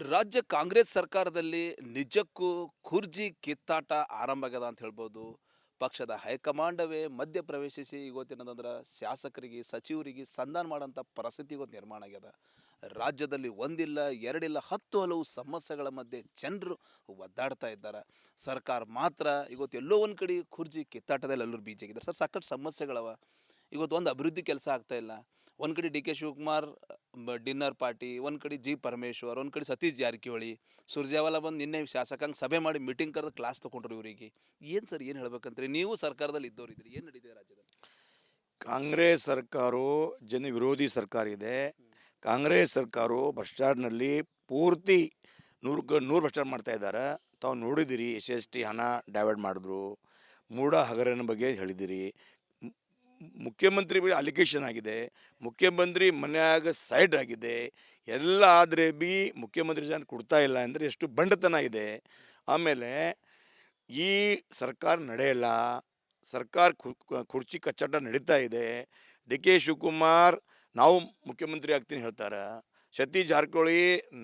ರಾಜ್ಯ ಕಾಂಗ್ರೆಸ್ ಸರ್ಕಾರದಲ್ಲಿ ನಿಜಕ್ಕೂ ಕುರ್ಜಿ ಕಿತ್ತಾಟ ಆರಂಭ ಆಗ್ಯದ ಅಂತ ಹೇಳ್ಬೋದು. ಪಕ್ಷದ ಹೈಕಮಾಂಡವೇ ಮಧ್ಯ ಪ್ರವೇಶಿಸಿ ಇವತ್ತೇನದಂದ್ರೆ ಶಾಸಕರಿಗೆ, ಸಚಿವರಿಗೆ ಸಂಧಾನ ಮಾಡೋಂಥ ಪರಿಸ್ಥಿತಿ ಇವತ್ತು ನಿರ್ಮಾಣ ಆಗ್ಯದ. ರಾಜ್ಯದಲ್ಲಿ ಒಂದಿಲ್ಲ, ಎರಡಿಲ್ಲ, 10 ಹಲವು ಸಮಸ್ಯೆಗಳ ಮಧ್ಯೆ ಜನರು ಒದ್ದಾಡ್ತಾ ಇದ್ದಾರೆ. ಸರ್ಕಾರ ಮಾತ್ರ ಇವತ್ತು ಎಲ್ಲೋ ಒಂದು ಕಡೆ ಕುರ್ಜಿ ಕಿತ್ತಾಟದಲ್ಲಿ ಎಲ್ಲರೂ ಬೀಜಾಗಿದ್ದಾರೆ. ಸರ್, ಸಾಕಷ್ಟು ಸಮಸ್ಯೆಗಳವ. ಇವತ್ತು ಒಂದು ಅಭಿವೃದ್ಧಿ ಕೆಲಸ ಆಗ್ತಾ ಇಲ್ಲ. ಒಂದು ಕಡೆ D K Shivakumar dinner party, ಒಂದು ಕಡೆ ಜಿ ಪರಮೇಶ್ವರ್, ಒಂದು ಕಡೆ ಸತೀಶ್ ಜಾರಕಿಹೊಳಿ, ಸುರ್ಜೇವಾಲಾ ಬಂದು ನಿನ್ನೆ ಶಾಸಕಾಂಗ ಸಭೆ ಮಾಡಿ ಮೀಟಿಂಗ್ ಕರೆದು ಕ್ಲಾಸ್ ತೊಗೊಂಡ್ರು ಇವರಿಗೆ. ಏನು ಸರ್, ಏನು ಹೇಳ್ಬೇಕಂತ್ರಿ? ನೀವು ಸರ್ಕಾರದಲ್ಲಿ ಇದ್ದವರಿದ್ರಿ, ಏನು ನಡೀತಿದೆ ರಾಜ್ಯದಲ್ಲಿ? ಕಾಂಗ್ರೆಸ್ ಸರ್ಕಾರವು ಜನ ವಿರೋಧಿ ಸರ್ಕಾರ ಇದೆ. ಕಾಂಗ್ರೆಸ್ ಸರ್ಕಾರವು ಭ್ರಷ್ಟಾಚಾರನಲ್ಲಿ ಪೂರ್ತಿ ನೂರು ಭ್ರಷ್ಟಾಚಾರ ಮಾಡ್ತಾ ಇದ್ದಾರೆ. ತಾವು ನೋಡಿದಿರಿ, ಎಸ್ ಎಸ್ ಟಿ ಹಣ ಡೈವರ್ಟ್ ಮಾಡಿದ್ರು, ಮೂಢ ಹಗರಣ ಬಗ್ಗೆ ಹೇಳಿದಿರಿ. ಮುಖ್ಯಮಂತ್ರಿ ಬಳಿ ಅಲಿಗೇಷನ್ ಆಗಿದೆ, ಮುಖ್ಯಮಂತ್ರಿ ಮನ್ಯಾಗ ಸೈಡ್ ಆಗಿದೆ, ಎಲ್ಲ ಆದರೆ ಬಿ ಮುಖ್ಯಮಂತ್ರಿ ಜನ ಕೊಡ್ತಾ ಇಲ್ಲ ಅಂದರೆ ಎಷ್ಟು ಬಂಡತನ ಇದೆ. ಆಮೇಲೆ ಈ ಸರ್ಕಾರ ನಡೆಯಲ್ಲ, ಸರ್ಕಾರ ಕುರ್ಚಿ ಕಚ್ಚಾಟ ನಡೀತಾ ಇದೆ. ಡಿ ಕೆ ಶಿವಕುಮಾರ್ ನಾವು ಮುಖ್ಯಮಂತ್ರಿ ಆಗ್ತೀನಿ ಹೇಳ್ತಾರೆ, ಸತೀಶ್ ಜಾರಕಿಹೊಳಿ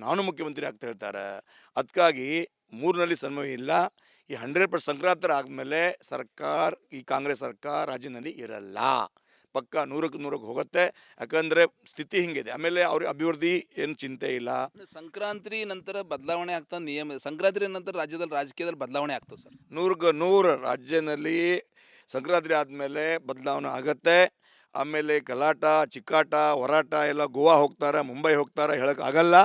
ನಾನು ಮುಖ್ಯಮಂತ್ರಿ ಆಗ್ತಾ ಹೇಳ್ತಾರೆ. ಅದಕ್ಕಾಗಿ ಮೂರಿನಲ್ಲಿ ಸಮಯ ಇಲ್ಲ. ಈ 100% ಸಂಕ್ರಾಂತರ ಆದಮೇಲೆ ಸರ್ಕಾರ, ಈ ಕಾಂಗ್ರೆಸ್ ಸರ್ಕಾರ ರಾಜ್ಯದಲ್ಲಿ ಇರಲ್ಲ. ಪಕ್ಕ 100ಕ್ಕೆ ಹೋಗುತ್ತೆ. ಯಾಕಂದರೆ ಸ್ಥಿತಿ ಹಿಂಗಿದೆ. ಆಮೇಲೆ ಅವ್ರಿಗೆ ಅಭಿವೃದ್ಧಿ ಏನು ಚಿಂತೆ ಇಲ್ಲ. ಸಂಕ್ರಾಂತಿ ನಂತರ ಬದಲಾವಣೆ ಆಗ್ತಾ ನಿಯಮ, ಸಂಕ್ರಾಂತಿ ನಂತರ ರಾಜ್ಯದಲ್ಲಿ ರಾಜಕೀಯದಲ್ಲಿ ಬದಲಾವಣೆ ಆಗ್ತದೆ ಸರ್. 100ಕ್ಕೆ 100 ರಾಜ್ಯದಲ್ಲಿ ಸಂಕ್ರಾಂತಿ ಆದಮೇಲೆ ಬದಲಾವಣೆ ಆಗುತ್ತೆ. ಆಮೇಲೆ ಗಲಾಟ, ಚಿಕ್ಕಾಟ, ಹೋರಾಟ ಎಲ್ಲ ಗೋವಾ ಹೋಗ್ತಾರೆ, ಮುಂಬೈ ಹೋಗ್ತಾರೆ, ಹೇಳೋಕ್ಕಾಗಲ್ಲ.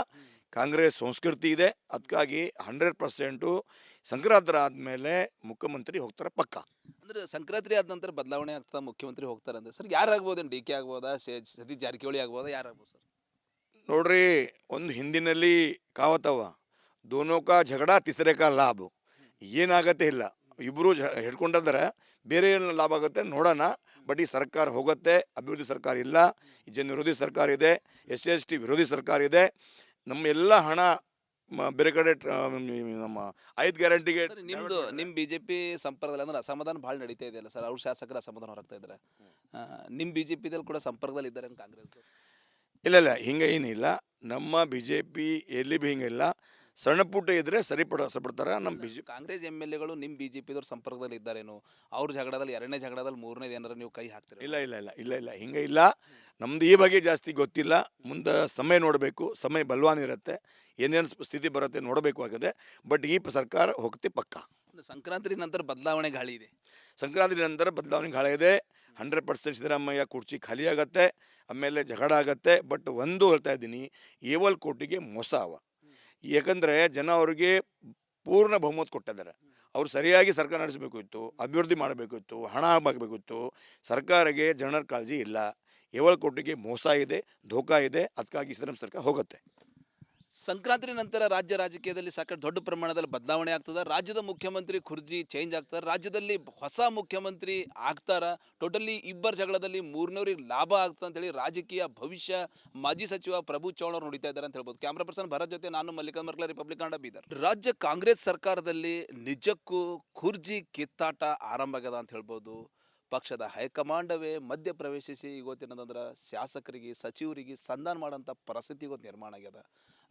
ಕಾಂಗ್ರೆಸ್ ಸಂಸ್ಕೃತಿ ಇದೆ. ಅದಕ್ಕಾಗಿ 100% ಸಂಕ್ರಾಂತಿ ಆದಮೇಲೆ ಮುಖ್ಯಮಂತ್ರಿ ಹೋಗ್ತಾರೆ ಪಕ್ಕ. ಅಂದ್ರೆ ಸಂಕ್ರಾಂತಿ ಆದ ನಂತರ ಬದಲಾವಣೆ ಆಗ್ತಾ ಮುಖ್ಯಮಂತ್ರಿ ಹೋಗ್ತಾರೆ ಅಂದ್ರೆ ಸರ್, ಯಾರಾಗ್ಬೋದು? ಡಿ ಕೆ ಆಗ್ಬೋದಾ, ಸತೀಶ್ ಜಾರಕಿಹೊಳಿ ಆಗ್ಬೋದಾ, ಯಾರಾಗ್ಬೋದು ಸರ್? ನೋಡ್ರಿ, ಒಂದು ಹಿಂದಿನಲ್ಲಿ ಕಾವತ್ತವ, ದೋನೋ ಕಾ ಝಗಡ ತಿಸರೆ ಕಾ ಲಾಭ. ಏನಾಗತ್ತೆ ಇಲ್ಲ, ಇಬ್ಬರು ಹಿಡ್ಕೊಂಡಿದ್ದಾರೆ. ಬೇರೆ ಏನು ಲಾಭ ಆಗುತ್ತೆ ನೋಡೋಣ. ಬಟ್ ಈ ಸರ್ಕಾರ ಹೋಗುತ್ತೆ. ಅಭಿವೃದ್ಧಿ ಸರ್ಕಾರ ಇಲ್ಲ, ಈ ಜನ ವಿರೋಧಿ ಸರ್ಕಾರ ಇದೆ, ಎಸ್ ಎಸ್ ಟಿ ವಿರೋಧಿ ಸರ್ಕಾರ ಇದೆ. ನಮ್ಮ ಎಲ್ಲ ಹಣ ಬೇರೆ ಕಡೆ ನಮ್ಮ 5 ಗ್ಯಾರಂಟಿಗೆ. ನಿಮ್ಮ ಬಿಜೆಪಿ ಸಂಪರ್ಕದಲ್ಲಿ ಅಂದ್ರೆ ಅಸಮಾಧಾನ ಭಾಳ ನಡೀತಾ ಇದೆಯಲ್ಲ ಸರ್, ಅವ್ರ ಶಾಸಕರ ಅಸಮಾಧಾನ ಹೊರಗ್ತಾ ಇದ್ದಾರೆ. ನಿಮ್ಮ ಬಿಜೆಪಿದಲ್ಲಿ ಕೂಡ ಸಂಪರ್ಕದಲ್ಲಿ ಇದ್ದಾರೆ ಕಾಂಗ್ರೆಸ್? ಇಲ್ಲ, ಹಿಂಗೆ ಏನಿಲ್ಲ. ನಮ್ಮ ಬಿ ಜೆ ಪಿ ಎಲ್ಲಿ ಭೀ ಹಿಂಗಿಲ್ಲ. ಸಣ್ಣ ಪುಟ್ಟ ಇದ್ರೆ ಸರಿಪಡ್ತಾರೆ. ನಮ್ಮ B J Congress M L ಎಗಳು ನಿಮ್ಮ ಬಿಜೆಪಿದವ್ರ ಸಂಪರ್ಕದಲ್ಲಿ ಇದ್ದಾರೇನು? ಅವ್ರ ಜಗಳದಲ್ಲಿ, ಎರಡನೇ ಜಗಳದಲ್ಲಿ, ಮೂರನೇದು ಏನಾರ ನೀವು ಕೈ ಹಾಕ್ತೀರಿ? ಇಲ್ಲ, ಹಿಂಗೆ ಇಲ್ಲ. ನಮ್ದು ಈ ಬಗ್ಗೆ ಜಾಸ್ತಿ ಗೊತ್ತಿಲ್ಲ. ಮುಂದೆ ಸಮಯ ನೋಡಬೇಕು, ಸಮಯ ಬಲವಾನ್ ಇರುತ್ತೆ, ಏನೇನು ಸ್ಥಿತಿ ಬರುತ್ತೆ ನೋಡಬೇಕು ಆಗಿದೆ. ಬಟ್ ಈ ಸರ್ಕಾರ ಹೋಗ್ತಿ ಪಕ್ಕ. ಸಂಕ್ರಾಂತಿ ನಂತರ ಬದಲಾವಣೆ ಗಾಳಿ ಇದೆ. ಸಂಕ್ರಾಂತಿ ನಂತರ ಬದಲಾವಣೆ ಗಾಳಿ ಇದೆ. 100% ಸಿದ್ದರಾಮಯ್ಯ ಕುರ್ಚಿ ಖಾಲಿ ಆಗುತ್ತೆ, ಆಮೇಲೆ ಜಗಳ ಆಗುತ್ತೆ. ಬಟ್ ಒಂದು ಹೇಳ್ತಾ ಇದ್ದೀನಿ, 7 ಕೋಟಿಗೆ ಮೋಸ ಅವ. ಯಾಕಂದರೆ ಜನ ಅವ್ರಿಗೆ ಪೂರ್ಣ ಬಹುಮತ ಕೊಟ್ಟಿದ್ದಾರೆ. ಅವ್ರು ಸರಿಯಾಗಿ ಸರ್ಕಾರ ನಡೆಸಬೇಕಿತ್ತು, ಅಭಿವೃದ್ಧಿ ಮಾಡಬೇಕಿತ್ತು, ಹಣ ಆಗಬೇಕಿತ್ತು. ಸರ್ಕಾರಕ್ಕೆ ಜನರ ಕಾಳಜಿ ಇಲ್ಲ. 7 ಕೋಟಿಗೆ ಮೋಸ ಇದೆ, ಧೋಕಾ ಇದೆ. ಅದಕ್ಕಾಗಿ ಸಿದ್ದರಾಮಯ್ಯ ಸರ್ಕಾರ ಹೋಗುತ್ತೆ. ಸಂಕ್ರಾಂತಿ ನಂತರ ರಾಜ್ಯ ರಾಜಕೀಯದಲ್ಲಿ ಸಾಕಷ್ಟು ದೊಡ್ಡ ಪ್ರಮಾಣದಲ್ಲಿ ಬದಲಾವಣೆ ಆಗ್ತದೆ. ರಾಜ್ಯದ ಮುಖ್ಯಮಂತ್ರಿ ಕುರ್ಜಿ ಚೇಂಜ್ ಆಗ್ತಾರೆ. ರಾಜ್ಯದಲ್ಲಿ ಹೊಸ ಮುಖ್ಯಮಂತ್ರಿ ಆಗ್ತಾರ. ಟೋಟಲಿ ಇಬ್ಬರ ಜಗಳದಲ್ಲಿ ಮೂರನೇವ್ರಿಗೆ ಲಾಭ ಆಗ್ತದೆ ಅಂತೇಳಿ ರಾಜಕೀಯ ಭವಿಷ್ಯ ಮಾಜಿ ಸಚಿವ ಪ್ರಭು ಚೌಹಾಣ್ ಅವರು ನುಡಿತಾ ಇದ್ದಾರೆ ಅಂತ ಹೇಳ್ಬೋದು. ಕ್ಯಾಮ್ರಾ ಪರ್ಸನ್ ಭರತ್ ಜೊತೆ ನಾನು ಮಲ್ಲಿಕಾ ಮರ್ಕಲ, ರಿಪಬ್ಲಿಕ್ ಕನ್ನಡ, ಬೀದರ್. ರಾಜ್ಯ ಕಾಂಗ್ರೆಸ್ ಸರ್ಕಾರದಲ್ಲಿ ನಿಜಕ್ಕೂ ಕುರ್ಜಿ ಕಿತ್ತಾಟ ಆರಂಭ ಆಗ್ಯದ ಅಂತ ಹೇಳ್ಬೋದು. ಪಕ್ಷದ ಹೈಕಮಾಂಡವೇ ಮಧ್ಯ ಪ್ರವೇಶಿಸಿ ಇವತ್ತೇನದಂದ್ರೆ ಶಾಸಕರಿಗೆ, ಸಚಿವರಿಗೆ ಸಂಧಾನ ಮಾಡೋಂಥ ಪರಿಸ್ಥಿತಿ ಇವತ್ತು ನಿರ್ಮಾಣ ಆಗ್ಯದ.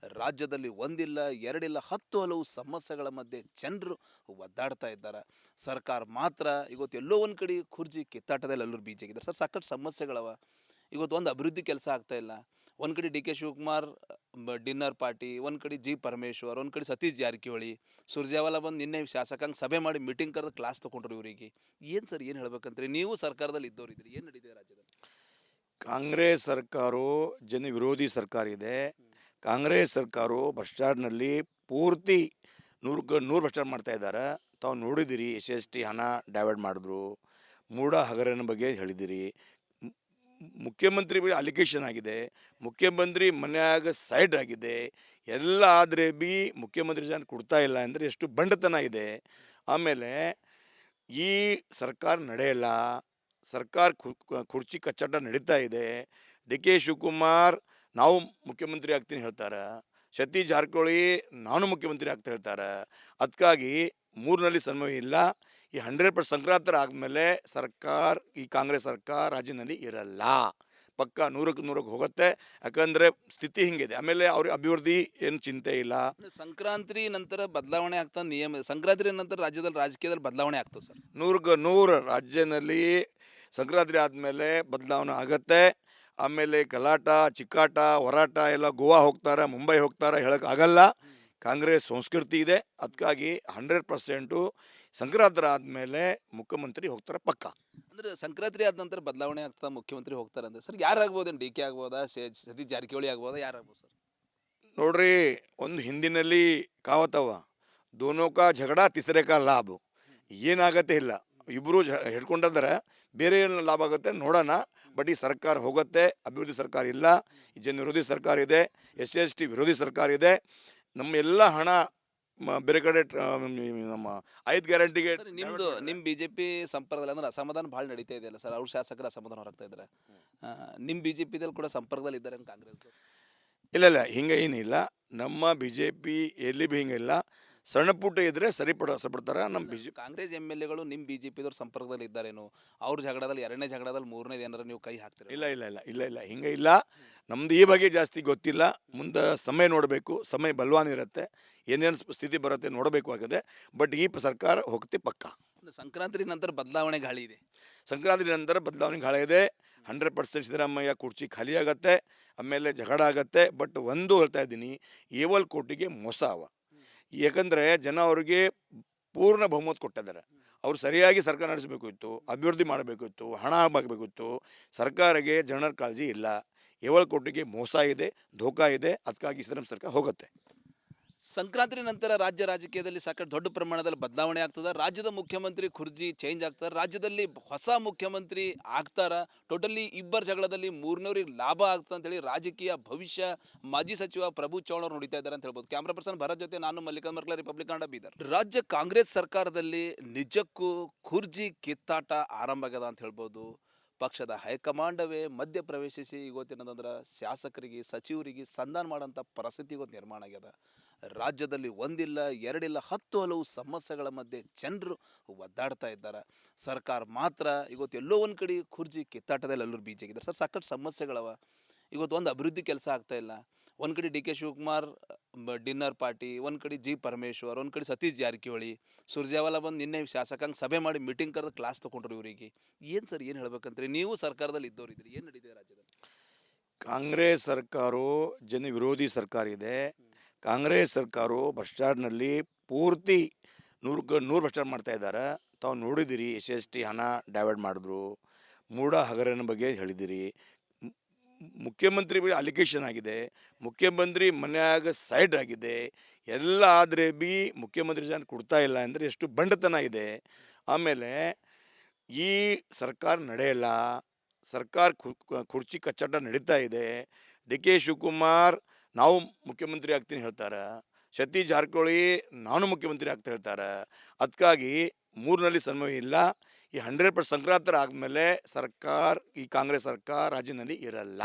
ರಾಜ್ಯದಲ್ಲಿ ಒಂದಿಲ್ಲ, ಎರಡಿಲ್ಲ, 10 ಹಲವು ಸಮಸ್ಯೆಗಳ ಮಧ್ಯೆ ಜನರು ಒದ್ದಾಡ್ತಾ ಇದ್ದಾರೆ. ಸರ್ಕಾರ ಮಾತ್ರ ಇವತ್ತು ಎಲ್ಲೋ ಒಂದು ಕಡೆ ಕುರ್ಜಿ ಕಿತ್ತಾಟದಲ್ಲಿ ಎಲ್ಲರೂ ಬೀಜಾಗಿದ್ದಾರೆ. ಸರ್, ಸಾಕಷ್ಟು ಸಮಸ್ಯೆಗಳವ. ಇವತ್ತು ಒಂದು ಅಭಿವೃದ್ಧಿ ಕೆಲಸ ಆಗ್ತಾ ಇಲ್ಲ. ಒಂದು ಕಡೆ D K Shivakumar dinner party, ಒಂದು ಕಡೆ ಜಿ ಪರಮೇಶ್ವರ್, ಒಂದು ಕಡೆ ಸತೀಶ್ ಜಾರಕಿಹೊಳಿ, ಸುರ್ಜೇವಾಲಾ ಬಂದು ನಿನ್ನೆ ಶಾಸಕಾಂಗ ಸಭೆ ಮಾಡಿ ಮೀಟಿಂಗ್ ಕರೆದು ಕ್ಲಾಸ್ ತೊಗೊಂಡ್ರು ಇವರಿಗೆ. ಏನು ಸರ್, ಏನು ಹೇಳ್ಬೇಕಂತ್ರಿ? ನೀವು ಸರ್ಕಾರದಲ್ಲಿ ಇದ್ದವರಿದ್ರಿ, ಏನು ನಡೀತಿದೆ ರಾಜ್ಯದಲ್ಲಿ? ಕಾಂಗ್ರೆಸ್ ಸರ್ಕಾರವು ಜನ ವಿರೋಧಿ ಸರ್ಕಾರ ಇದೆ. ಕಾಂಗ್ರೆಸ್ ಸರ್ಕಾರವು ಭ್ರಷ್ಟಾಚಾರನಲ್ಲಿ ಪೂರ್ತಿ 100ಕ್ಕೆ 100 ಭ್ರಷ್ಟಾಚಾರ ಮಾಡ್ತಾ ಇದ್ದಾರೆ. ತಾವು ನೋಡಿದಿರಿ, ಎಸ್ ಎಸ್ ಟಿ ಹಣ ಡೈವರ್ಟ್ ಮಾಡಿದ್ರು, ಮೂಢ ಹಗರಣ ಬಗ್ಗೆ ಹೇಳಿದಿರಿ. ಮುಖ್ಯಮಂತ್ರಿ ಬಳಿ ಅಲಿಗೇಷನ್ ಆಗಿದೆ, ಮುಖ್ಯಮಂತ್ರಿ ಮನ್ಯಾಗ ಸೈಡ್ ಆಗಿದೆ, ಎಲ್ಲ ಆದರೆ ಬಿ ಮುಖ್ಯಮಂತ್ರಿ ಜನ ಕೊಡ್ತಾ ಇಲ್ಲ ಅಂದರೆ ಎಷ್ಟು ಬಂಡತನ ಇದೆ. ಆಮೇಲೆ ಈ ಸರ್ಕಾರ ನಡೆಯಲ್ಲ, ಸರ್ಕಾರ ಕುರ್ಚಿ ಕಚ್ಚಾಟ ನಡೀತಾ ಇದೆ. ಡಿ ಕೆ ಶಿವಕುಮಾರ್ ನಾವು ಮುಖ್ಯಮಂತ್ರಿ ಆಗ್ತೀನಿ ಹೇಳ್ತಾರೆ, ಸತೀಶ್ ಜಾರಕಿಹೊಳಿ ನಾನು ಮುಖ್ಯಮಂತ್ರಿ ಆಗ್ತಾ ಹೇಳ್ತಾರೆ. ಅದಕ್ಕಾಗಿ ಮೂರಿನಲ್ಲಿ ಸಮಯ ಇಲ್ಲ. ಈ 100% ಸಂಕ್ರಾಂತಿ ಆದಮೇಲೆ ಸರ್ಕಾರ, ಈ ಕಾಂಗ್ರೆಸ್ ಸರ್ಕಾರ ರಾಜ್ಯದಲ್ಲಿ ಇರಲ್ಲ. ಪಕ್ಕ 100ಕ್ಕೆ ಹೋಗುತ್ತೆ. ಯಾಕಂದರೆ ಸ್ಥಿತಿ ಹಿಂಗಿದೆ. ಆಮೇಲೆ ಅವ್ರಿಗೆ ಅಭಿವೃದ್ಧಿ ಏನು ಚಿಂತೆ ಇಲ್ಲ. ಸಂಕ್ರಾಂತಿ ನಂತರ ಬದಲಾವಣೆ ಆಗ್ತಾ ನಿಯಮ ಸಂಕ್ರಾಂತಿ ನಂತರ ರಾಜ್ಯದಲ್ಲಿ ರಾಜಕೀಯದಲ್ಲಿ ಬದಲಾವಣೆ ಆಗ್ತದೆ ಸರ್. 100ಕ್ಕೆ 100 ರಾಜ್ಯದಲ್ಲಿ ಸಂಕ್ರಾಂತಿ ಆದಮೇಲೆ ಬದಲಾವಣೆ ಆಗತ್ತೆ. ಆಮೇಲೆ ಗಲಾಟ ಚಿಕ್ಕಾಟ ಹೋರಾಟ ಎಲ್ಲ ಗೋವಾ ಹೋಗ್ತಾರೆ, ಮುಂಬೈ ಹೋಗ್ತಾರೆ ಹೇಳೋಕ್ಕಾಗಲ್ಲ. ಕಾಂಗ್ರೆಸ್ ಸಂಸ್ಕೃತಿ ಇದೆ. ಅದಕ್ಕಾಗಿ 100% ಸಂಕ್ರಾಂತಿ ಆದಮೇಲೆ ಮುಖ್ಯಮಂತ್ರಿ ಹೋಗ್ತಾರೆ ಪಕ್ಕ. ಅಂದ್ರೆ ಸಂಕ್ರಾಂತಿ ಆದ ನಂತರ ಬದಲಾವಣೆ ಆಗ್ತಾ ಮುಖ್ಯಮಂತ್ರಿ ಹೋಗ್ತಾರೆ ಅಂದ್ರೆ ಸರ್ ಯಾರಾಗ್ಬೋದು? ಡಿ ಕೆ ಆಗ್ಬೋದಾ, ಸತೀಶ್ ಜಾರಕಿಹೊಳಿ ಆಗ್ಬೋದಾ, ಯಾರಾಗ್ಬೋದು ಸರ್? ನೋಡ್ರಿ, ಒಂದು ಹಿಂದಿನಲ್ಲಿ ಕಾವತ್ತವ ದೋನೋ ಕಾ ಝಗಡ ತಿಸರೆ ಕಾ ಲಾಭ. ಏನಾಗತ್ತೆ ಇಲ್ಲ, ಇಬ್ಬರು ಹಿಡ್ಕೊಂಡಿದ್ದಾರೆ. ಬೇರೆ ಏನು ಲಾಭ ಆಗುತ್ತೆ ನೋಡೋಣ. ಬಟ್ ಈ ಸರ್ಕಾರ ಹೋಗುತ್ತೆ. ಅಭಿವೃದ್ಧಿ ಸರ್ಕಾರ ಇಲ್ಲ, ಜನ ವಿರೋಧಿ ಸರ್ಕಾರ ಇದೆ, SC/ST ವಿರೋಧಿ ಸರ್ಕಾರ ಇದೆ. ನಮ್ಮ ಎಲ್ಲ ಹಣ ಬೇರೆ ಕಡೆ ನಮ್ಮ 5 ಗ್ಯಾರಂಟಿಗೆ. ನಿಮ್ಮ ಬಿಜೆಪಿ ಸಂಪರ್ಕದಲ್ಲಿ ಅಂದ್ರೆ ಅಸಮಾಧಾನ ಭಾಳ ನಡೀತಾ ಇದೆಯಲ್ಲ ಸರ್, ಅವ್ರ ಶಾಸಕರು ಅಸಮಾಧಾನ ಹೊರಗ್ತಾ ಇದ್ದಾರೆ. ನಿಮ್ಮ ಬಿಜೆಪಿದಲ್ಲಿ ಕೂಡ ಸಂಪರ್ಕದಲ್ಲಿ ಇದ್ದಾರೆ ಕಾಂಗ್ರೆಸ್? ಇಲ್ಲ, ಹಿಂಗೆ ಏನಿಲ್ಲ. ನಮ್ಮ BJP ಎಲ್ಲಿ ಭೀ ಹಿಂಗಿಲ್ಲ. ಸಣ್ಣ ಪುಟ್ಟ ಇದ್ರೆ ಸರಿಪಡಿಸ್ಬಿಡ್ತಾರೆ. ನಮ್ಮ ಕಾಂಗ್ರೆಸ್ MLAಗಳು ನಿಮ್ಮ ಬಿಜೆಪಿದವ್ರ ಸಂಪರ್ಕದಲ್ಲಿ ಇದ್ದಾರೇನು? ಅವ್ರ ಝಗಡದಲ್ಲಿ, ಎರಡನೇ ಝಗಡದಲ್ಲಿ, ಮೂರನೇದು ಏನಾರ ನೀವು ಕೈ ಹಾಕ್ತೀರಿ? ಇಲ್ಲ, ಹಿಂಗೆ ಇಲ್ಲ. ನಮ್ದು ಈ ಬಗ್ಗೆ ಜಾಸ್ತಿ ಗೊತ್ತಿಲ್ಲ. ಮುಂದೆ ಸಮಯ ನೋಡಬೇಕು. ಸಮಯ ಬಲವಾನ್ ಇರುತ್ತೆ. ಏನೇನು ಸ್ಥಿತಿ ಬರುತ್ತೆ ನೋಡಬೇಕು ಆಗಿದೆ. ಬಟ್ ಈ ಸರ್ಕಾರ ಹೋಗ್ತಿ ಪಕ್ಕ. ಸಂಕ್ರಾಂತಿ ನಂತರ ಬದಲಾವಣೆ ಗಾಳಿ ಇದೆ. ಸಂಕ್ರಾಂತಿ ನಂತರ ಬದಲಾವಣೆ ಗಾಳಿ ಇದೆ. 100% ಸಿದ್ದರಾಮಯ್ಯ ಕುರ್ಚಿ ಖಾಲಿ ಆಗತ್ತೆ. ಆಮೇಲೆ ಜಗಳ ಆಗತ್ತೆ. ಬಟ್ ಒಂದು ಹೇಳ್ತಾ ಇದ್ದೀನಿ, 7 ಕೋಟಿಗೆ ಮೋಸ ಅವ. ಯಾಕಂದರೆ ಜನ ಅವ್ರಿಗೆ ಪೂರ್ಣ ಬಹುಮತ ಕೊಟ್ಟಿದ್ದಾರೆ. ಅವ್ರು ಸರಿಯಾಗಿ ಸರ್ಕಾರ ನಡೆಸಬೇಕಿತ್ತು, ಅಭಿವೃದ್ಧಿ ಮಾಡಬೇಕಿತ್ತು, ಹಣ ಆಗಬೇಕಿತ್ತು. ಸರ್ಕಾರಕ್ಕೆ ಜನರ ಕಾಳಜಿ ಇಲ್ಲ. 7 ಕೋಟಿಗೆ ಮೋಸ ಇದೆ, ಧೋಕಾ ಇದೆ. ಅದಕ್ಕಾಗಿ ಸಿದ್ದರಾಮಯ್ಯ ಸರ್ಕಾರ ಹೋಗುತ್ತೆ. ಸಂಕ್ರಾಂತಿ ನಂತರ ರಾಜ್ಯ ರಾಜಕೀಯದಲ್ಲಿ ಸಾಕಷ್ಟು ದೊಡ್ಡ ಪ್ರಮಾಣದಲ್ಲಿ ಬದಲಾವಣೆ ಆಗ್ತದೆ. ರಾಜ್ಯದ ಮುಖ್ಯಮಂತ್ರಿ ಖುರ್ಜಿ ಚೇಂಜ್ ಆಗ್ತಾರೆ. ರಾಜ್ಯದಲ್ಲಿ ಹೊಸ ಮುಖ್ಯಮಂತ್ರಿ ಆಗ್ತಾರ. ಟೋಟಲಿ ಇಬ್ಬರ ಜಗಳದಲ್ಲಿ ಮೂರನೇವ್ರಿಗೆ ಲಾಭ ಆಗ್ತದೆ ಅಂತೇಳಿ ರಾಜಕೀಯ ಭವಿಷ್ಯ ಮಾಜಿ ಸಚಿವ ಪ್ರಭು ಚೌಹಾಣ್ ಅವರು ನುಡಿತಾ ಇದ್ದಾರೆ ಅಂತ ಹೇಳ್ಬೋದು. ಕ್ಯಾಮ್ರಾ ಪರ್ಸನ್ ಭರತ್ ಜೊತೆ ನಾನು ಮಲ್ಲಿಕಾರ್ಜುನ ಮರ್ಕಲ, ರಿಪಬ್ಲಿಕ್ ಕನ್ನಡ, ಬೀದರ್. ರಾಜ್ಯ ಕಾಂಗ್ರೆಸ್ ಸರ್ಕಾರದಲ್ಲಿ ನಿಜಕ್ಕೂ ಖುರ್ಜಿ ಕಿತ್ತಾಟ ಆರಂಭ ಆಗ್ಯದ ಅಂತ ಹೇಳ್ಬೋದು. ಪಕ್ಷದ ಹೈಕಮಾಂಡವೇ ಮಧ್ಯ ಪ್ರವೇಶಿಸಿ ಇವತ್ತೇನಂದ್ರೆ ಶಾಸಕರಿಗೆ, ಸಚಿವರಿಗೆ ಸಂಧಾನ ಮಾಡೋಂಥ ಪರಿಸ್ಥಿತಿ ಇವತ್ತು ನಿರ್ಮಾಣ ಆಗ್ಯದ. ರಾಜ್ಯದಲ್ಲಿ ಒಂದಿಲ್ಲ, ಎರಡಿಲ್ಲ, 10 ಹಲವು ಸಮಸ್ಯೆಗಳ ಮಧ್ಯೆ ಜನರು ಒದ್ದಾಡ್ತಾ ಇದ್ದಾರೆ. ಸರ್ಕಾರ ಮಾತ್ರ ಇವತ್ತು ಎಲ್ಲೋ ಒಂದು ಕಡೆ ಖುರ್ಜಿ ಕಿತ್ತಾಟದಲ್ಲಿ ಎಲ್ಲರೂ ಬೀಜಾಗಿದ್ದಾರೆ ಸರ್. ಸಾಕಷ್ಟು ಸಮಸ್ಯೆಗಳವ. ಇವತ್ತು ಒಂದು ಅಭಿವೃದ್ಧಿ ಕೆಲಸ ಆಗ್ತಾ ಇಲ್ಲ. ಒಂದು ಕಡೆ DK ಶಿವಕುಮಾರ್ ಡಿನ್ನರ್ ಪಾರ್ಟಿ, ಒಂದು ಕಡೆ G ಪರಮೇಶ್ವರ್, ಒಂದು ಕಡೆ ಸತೀಶ್ ಜಾರಕಿಹೊಳಿ, ಸುರ್ಜೇವಾಲಾ ಬಂದು ನಿನ್ನೆ ಶಾಸಕಾಂಗ ಸಭೆ ಮಾಡಿ ಮೀಟಿಂಗ್ ಕರೆದು ಕ್ಲಾಸ್ ತೊಗೊಂಡ್ರು ಇವರಿಗೆ. ಏನು ಸರ್, ಏನು ಹೇಳ್ಬೇಕಂತ್ರಿ? ನೀವು ಸರ್ಕಾರದಲ್ಲಿ ಇದ್ದವರಿದ್ರಿ, ಏನು ನಡೀತಿದೆ ರಾಜ್ಯದಲ್ಲಿ? ಕಾಂಗ್ರೆಸ್ ಸರ್ಕಾರವು ಜನ ವಿರೋಧಿ ಸರ್ಕಾರ ಇದೆ. ಕಾಂಗ್ರೆಸ್ ಸರ್ಕಾರವು ಭ್ರಷ್ಟಾಚಾರದಲ್ಲಿ ಪೂರ್ತಿ 100ಕ್ಕೆ 100 ಭ್ರಷ್ಟಾಚಾರ ಮಾಡ್ತಾ ಇದ್ದಾರೆ. ತಾವು ನೋಡಿದಿರಿ, SC/ST ಹಣ ಡೈವರ್ಟ್ ಮಾಡಿದ್ರು, ಮೂಢ ಹಗರಣ ಬಗ್ಗೆ ಹೇಳಿದಿರಿ. ಮುಖ್ಯಮಂತ್ರಿ ಬಳಿ ಅಲಿಗೇಷನ್ ಆಗಿದೆ, ಮುಖ್ಯಮಂತ್ರಿ ಮನ್ಯಾಗ ಸೈಡ್ ಆಗಿದೆ. ಎಲ್ಲ ಆದರೆ ಬಿ ಮುಖ್ಯಮಂತ್ರಿ ಜನ ಕೊಡ್ತಾ ಇಲ್ಲ ಅಂದರೆ ಎಷ್ಟು ಬಂಡತನ ಇದೆ. ಆಮೇಲೆ ಈ ಸರ್ಕಾರ ನಡೆಯಲ್ಲ. ಸರ್ಕಾರ ಕುರ್ಚಿ ಕಚ್ಚಾಟ ನಡೀತಾ ಇದೆ. DK ಶಿವಕುಮಾರ್ ನಾವು ಮುಖ್ಯಮಂತ್ರಿ ಆಗ್ತೀನಿ ಹೇಳ್ತಾರೆ. ಸತೀಶ್ ಜಾರಕಿಹೊಳಿ ನಾನು ಮುಖ್ಯಮಂತ್ರಿ ಆಗ್ತಾ ಹೇಳ್ತಾರೆ. ಅದಕ್ಕಾಗಿ ಮೂರನಲ್ಲಿ ಸಮಯ ಇಲ್ಲ. ಈ 100% ಸಂಕ್ರಾಂತಿ ಆದಮೇಲೆ ಸರ್ಕಾರ, ಈ ಕಾಂಗ್ರೆಸ್ ಸರ್ಕಾರ ರಾಜ್ಯದಲ್ಲಿ ಇರಲ್ಲ.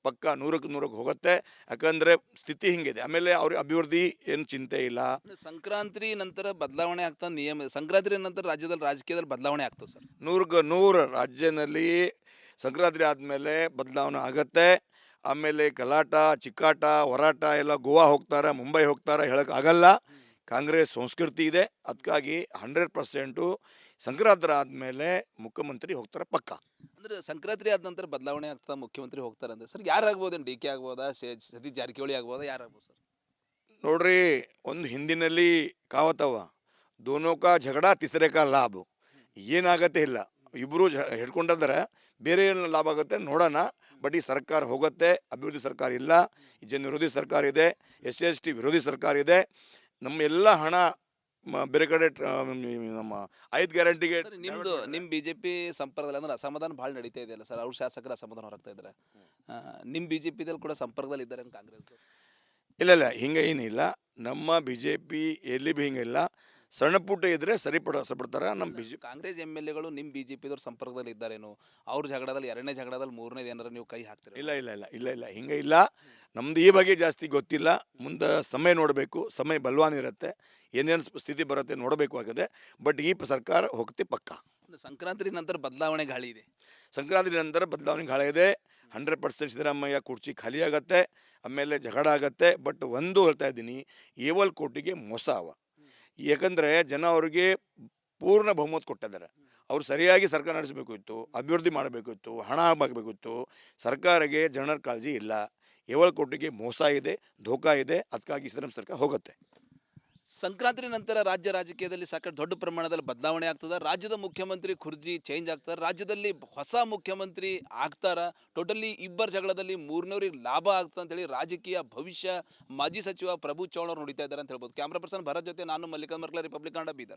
ಪಕ್ಕ 100ಕ್ಕೆ 100 ಹೋಗುತ್ತೆ. ಯಾಕಂದರೆ ಸ್ಥಿತಿ ಹಿಂಗಿದೆ. ಆಮೇಲೆ ಅವ್ರಿಗೆ ಅಭಿವೃದ್ಧಿ ಏನು ಚಿಂತೆ ಇಲ್ಲ. ಸಂಕ್ರಾಂತಿ ನಂತರ ಬದಲಾವಣೆ ಆಗ್ತಾ ನಿಯಮ ಸಂಕ್ರಾಂತಿ ನಂತರ ರಾಜ್ಯದಲ್ಲಿ ರಾಜಕೀಯದಲ್ಲಿ ಬದಲಾವಣೆ ಆಗ್ತದೆ ಸರ್. 100ಕ್ಕೆ 100 ರಾಜ್ಯದಲ್ಲಿ ಸಂಕ್ರಾಂತಿ ಆದಮೇಲೆ ಬದಲಾವಣೆ ಆಗತ್ತೆ. ಆಮೇಲೆ ಗಲಾಟ ಚಿಕ್ಕಾಟ ಹೋರಾಟ ಎಲ್ಲ ಗೋವಾ ಹೋಗ್ತಾರೆ, ಮುಂಬೈ ಹೋಗ್ತಾರೆ ಹೇಳೋಕ್ಕಾಗಲ್ಲ. ಕಾಂಗ್ರೆಸ್ ಸಂಸ್ಕೃತಿ ಇದೆ. ಅದಕ್ಕಾಗಿ 100% ಸಂಕ್ರಾಂತಿ ಆದಮೇಲೆ ಮುಖ್ಯಮಂತ್ರಿ ಹೋಗ್ತಾರೆ ಪಕ್ಕ. ಅಂದ್ರೆ ಸಂಕ್ರಾಂತಿ ಆದ ನಂತರ ಬದಲಾವಣೆ ಆಗ್ತಾ ಮುಖ್ಯಮಂತ್ರಿ ಹೋಗ್ತಾರೆ ಅಂದ್ರೆ ಸರ್ ಯಾರಾಗ್ಬೋದು? DK ಆಗ್ಬೋದಾ, ಸತೀಶ್ ಜಾರಕಿಹೊಳಿ ಆಗ್ಬೋದಾ, ಯಾರಾಗ್ಬೋದು ಸರ್? ನೋಡ್ರಿ, ಒಂದು ಹಿಂದಿನಲ್ಲಿ ಕಾವತ್ತವ ದೋನೋ ಕಾ ಝಗಡ ತಿಸರೆ ಕಾ ಲಾಭ. ಏನಾಗತ್ತೆ ಇಲ್ಲ, ಇಬ್ಬರು ಹಿಡ್ಕೊಂಡಿದ್ದಾರೆ. ಬೇರೆ ಏನು ಲಾಭ ಆಗುತ್ತೆ ನೋಡೋಣ. ಬಟ್ ಈ ಸರ್ಕಾರ ಹೋಗುತ್ತೆ. ಅಭಿವೃದ್ಧಿ ಸರ್ಕಾರ ಇಲ್ಲ, ಜನ ವಿರೋಧಿ ಸರ್ಕಾರ ಇದೆ, SC/ST ವಿರೋಧಿ ಸರ್ಕಾರ ಇದೆ. ನಮ್ಮ ಎಲ್ಲ ಹಣ ಬೇರೆ ಕಡೆ ನಮ್ಮ 5 ಗ್ಯಾರಂಟಿಗೆ. ನಿಮ್ಮ ಬಿಜೆಪಿ ಸಂಪರ್ಕದಲ್ಲಿ ಅಂದ್ರೆ ಅಸಮಾಧಾನ ಭಾಳ ನಡೀತಾ ಇದೆಯಲ್ಲ ಸರ್, ಅವ್ರ ಶಾಸಕರು ಅಸಮಾಧಾನ ಹೊರಗ್ತಾ ಇದ್ದಾರೆ. ನಿಮ್ಮ ಬಿಜೆಪಿದಲ್ಲಿ ಕೂಡ ಸಂಪರ್ಕದಲ್ಲಿ ಇದ್ದಾರೆ ಕಾಂಗ್ರೆಸ್? ಇಲ್ಲ, ಹಿಂಗೆ ಏನಿಲ್ಲ. ನಮ್ಮ BJP ಎಲ್ಲಿ ಭೀ ಹಿಂಗಿಲ್ಲ. ಸಣ್ಣ ಪುಟ್ಟ ಇದ್ರೆ ಸರಿಪಡಿಸ್ಬಿಡ್ತಾರೆ. ನಮ್ಮ ಕಾಂಗ್ರೆಸ್ MLAಗಳು ನಿಮ್ಮ ಬಿಜೆಪಿದವ್ರ ಸಂಪರ್ಕದಲ್ಲಿ ಇದ್ದಾರೇನು? ಅವ್ರ ಝಗಡದಲ್ಲಿ, ಎರಡನೇ ಝಗಡದಲ್ಲಿ, ಮೂರನೇದು ಏನಾರ ನೀವು ಕೈ ಹಾಕ್ತೀರಿ? ಇಲ್ಲ, ಹಿಂಗೆ ಇಲ್ಲ. ನಮ್ದು ಈ ಬಗ್ಗೆ ಜಾಸ್ತಿ ಗೊತ್ತಿಲ್ಲ. ಮುಂದೆ ಸಮಯ ನೋಡಬೇಕು. ಸಮಯ ಬಲವಾನ್ ಇರುತ್ತೆ. ಏನೇನು ಸ್ಥಿತಿ ಬರುತ್ತೆ ನೋಡಬೇಕು ಆಗಿದೆ. ಬಟ್ ಈ ಸರ್ಕಾರ ಹೋಗ್ತಿ ಪಕ್ಕ. ಸಂಕ್ರಾಂತಿ ನಂತರ ಬದಲಾವಣೆ ಗಾಳಿ ಇದೆ. ಸಂಕ್ರಾಂತಿ ನಂತರ ಬದಲಾವಣೆ ಗಾಳಿ ಇದೆ. 100% ಸಿದ್ದರಾಮಯ್ಯ ಕುರ್ಚಿ ಖಾಲಿ ಆಗತ್ತೆ, ಆಮೇಲೆ ಜಗಳ ಆಗತ್ತೆ. ಬಟ್ ಒಂದು ಹೇಳ್ತಾ ಇದ್ದೀನಿ, ಏವಲ್ಕೋಟಿಗೆ ಮೋಸ ಅವ. ಯಾಕಂದರೆ ಜನ ಅವ್ರಿಗೆ ಪೂರ್ಣ ಬಹುಮತ ಕೊಟ್ಟಿದ್ದಾರೆ. ಅವರು ಸರಿಯಾಗಿ ಸರ್ಕಾರ ನಡೆಸಬೇಕಿತ್ತು, ಅಭಿವೃದ್ಧಿ ಮಾಡಬೇಕಿತ್ತು, ಹಣ ಆಗಬೇಕಿತ್ತು. ಸರ್ಕಾರಕ್ಕೆ ಜನರ ಕಾಳಜಿ ಇಲ್ಲ. ಏವಲ್ಕೋಟಿಗೆ ಮೋಸ ಇದೆ, ಧೋಕಾ ಇದೆ. ಅದಕ್ಕಾಗಿ ಸಿದ್ದರಾಮಯ್ಯ ಸರ್ಕಾರ ಹೋಗುತ್ತೆ. ಸಂಕ್ರಾಂತಿ ನಂತರ ರಾಜ್ಯ ರಾಜಕೀಯದಲ್ಲಿ ಸಾಕಷ್ಟು ದೊಡ್ಡ ಪ್ರಮಾಣದಲ್ಲಿ ಬದಲಾವಣೆ ಆಗ್ತದೆ. ರಾಜ್ಯದ ಮುಖ್ಯಮಂತ್ರಿ ಖುರ್ಜಿ ಚೇಂಜ್ ಆಗ್ತಾರೆ. ರಾಜ್ಯದಲ್ಲಿ ಹೊಸ ಮುಖ್ಯಮಂತ್ರಿ ಆಗ್ತಾರ. ಟೋಟಲಿ ಇಬ್ಬರ ಜಗಳದಲ್ಲಿ ಮೂರನೇವ್ರಿಗೆ ಲಾಭ ಆಗ್ತದೆ ಅಂತೇಳಿ ರಾಜಕೀಯ ಭವಿಷ್ಯ ಮಾಜಿ ಸಚಿವ ಪ್ರಭು ಚೌಹಾಣ್ ಅವರು ನುಡಿತಾ ಇದ್ದಾರೆ ಅಂತ ಹೇಳ್ಬೋದು. ಕ್ಯಾಮ್ರಾ ಪರ್ಸನ್ ಭರತ್ ಜೊತೆ ನಾನು ಮಲ್ಲಿಕಾರ್ಜುನ್ ಮರ್ಕಲ, ರಿಪಬ್ಲಿಕ್ ಕನ್ನಡ, ಬೀದರ್.